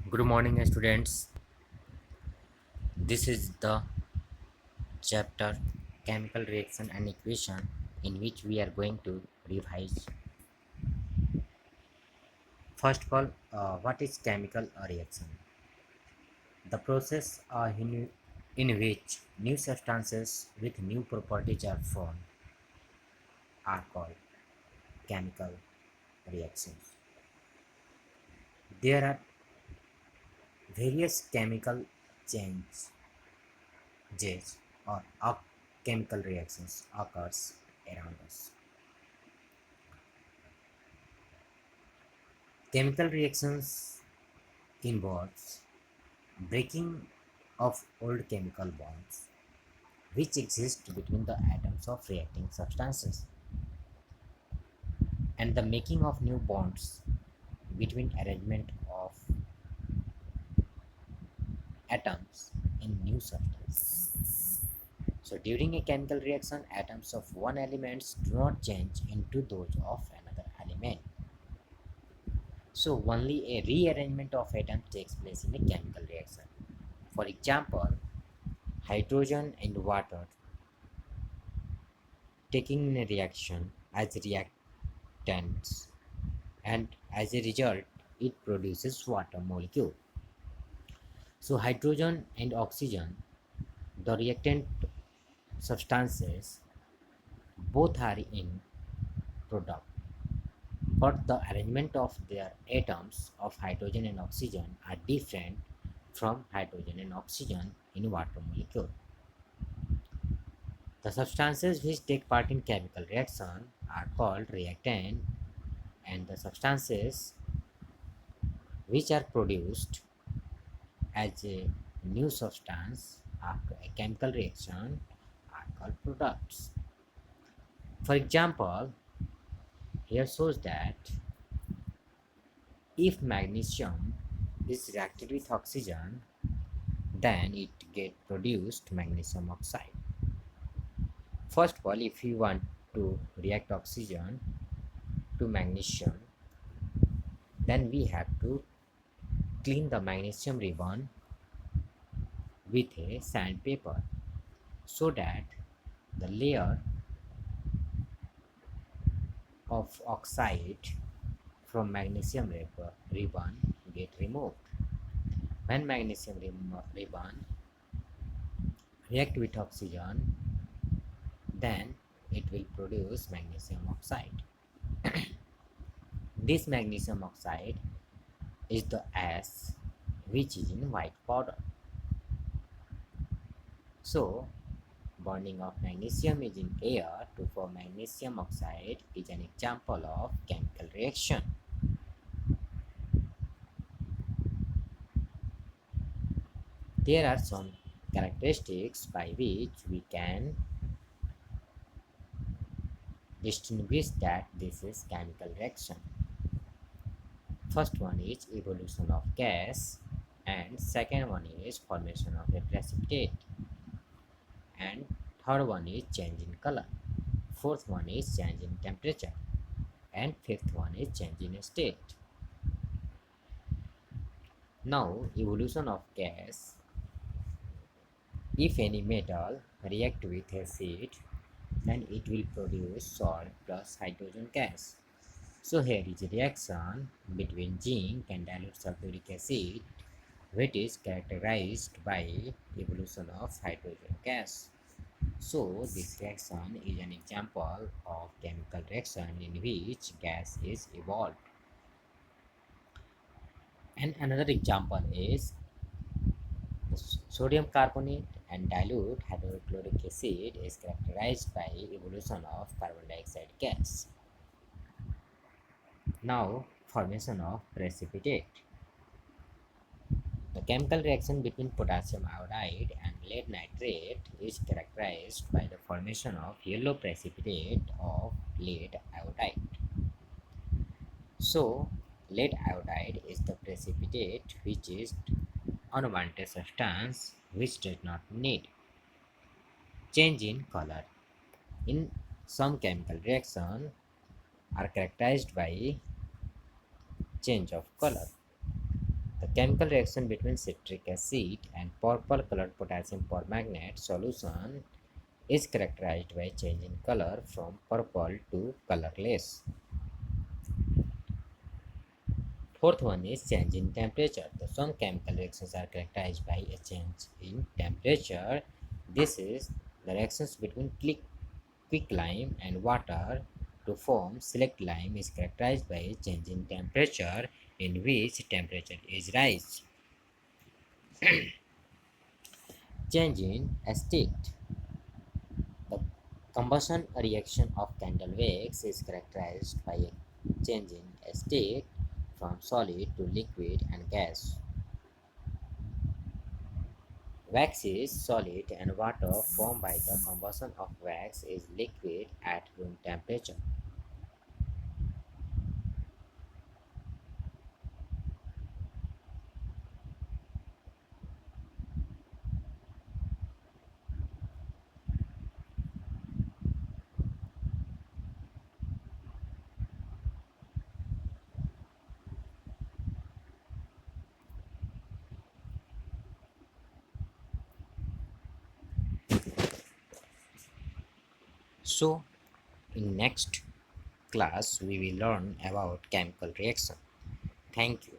Good morning, students. This is the chapter Chemical Reaction and Equation, in which we are going to revise. First of all, what is chemical reaction? The process in which new substances with new properties are formed are called chemical reactions. There are various chemical changes or chemical reactions occurs around us. Chemical reactions involves breaking of old chemical bonds which exist between the atoms of reacting substances and the making of new bonds between arrangement of atoms in new substances. So during a chemical reaction, atoms of one element do not change into those of another element. So only a rearrangement of atoms takes place in a chemical reaction. For example, hydrogen and water taking in a reaction as reactants, and as a result it produces water molecule. So hydrogen and oxygen, the reactant substances, both are in product, but the arrangement of their atoms of hydrogen and oxygen are different from hydrogen and oxygen in water molecule. The substances which take part in chemical reaction are called reactant, and the substances which are produced as a new substance after a chemical reaction are called products. For example, here shows that if magnesium is reacted with oxygen, then it get produced magnesium oxide. First of all, if you want to react oxygen to magnesium, then we have to clean the magnesium ribbon with a sandpaper so that the layer of oxide from magnesium ribbon get removed. When magnesium ribbon react with oxygen, then it will produce magnesium oxide. This magnesium oxide is the ash which is in white powder. So burning of magnesium is in air to form magnesium oxide is an example of chemical reaction. There are some characteristics by which we can distinguish that this is chemical reaction. First one is evolution of gas, and second one is formation of a precipitate, and third one is change in color, fourth one is change in temperature, and fifth one is change in state. Now evolution of gas: if any metal react with acid, then it will produce salt plus hydrogen gas. So here is a reaction between zinc and dilute sulfuric acid, which is characterized by evolution of hydrogen gas. So this reaction is an example of chemical reaction in which gas is evolved. And another example is sodium carbonate and dilute hydrochloric acid is characterized by evolution of carbon dioxide gas. Now formation of precipitate. The chemical reaction between potassium iodide and lead nitrate is characterized by the formation of yellow precipitate of lead iodide. So, lead iodide is the precipitate which is unwanted substance which does not need change in color. In some chemical reaction are characterized by change of color. The chemical reaction between citric acid and purple colored potassium permanganate solution is characterized by change in color from purple to colorless. Fourth one is change in temperature. Some chemical reactions are characterized by a change in temperature. This is the reactions between quicklime and water to form select lime is characterized by a change in temperature in which temperature is rise. Change in state. The combustion reaction of candle wax is characterized by a change in state from solid to liquid and gas. Wax is solid and water formed by the combustion of wax is liquid at room temperature. So, in next class we will learn about chemical reaction. Thank you.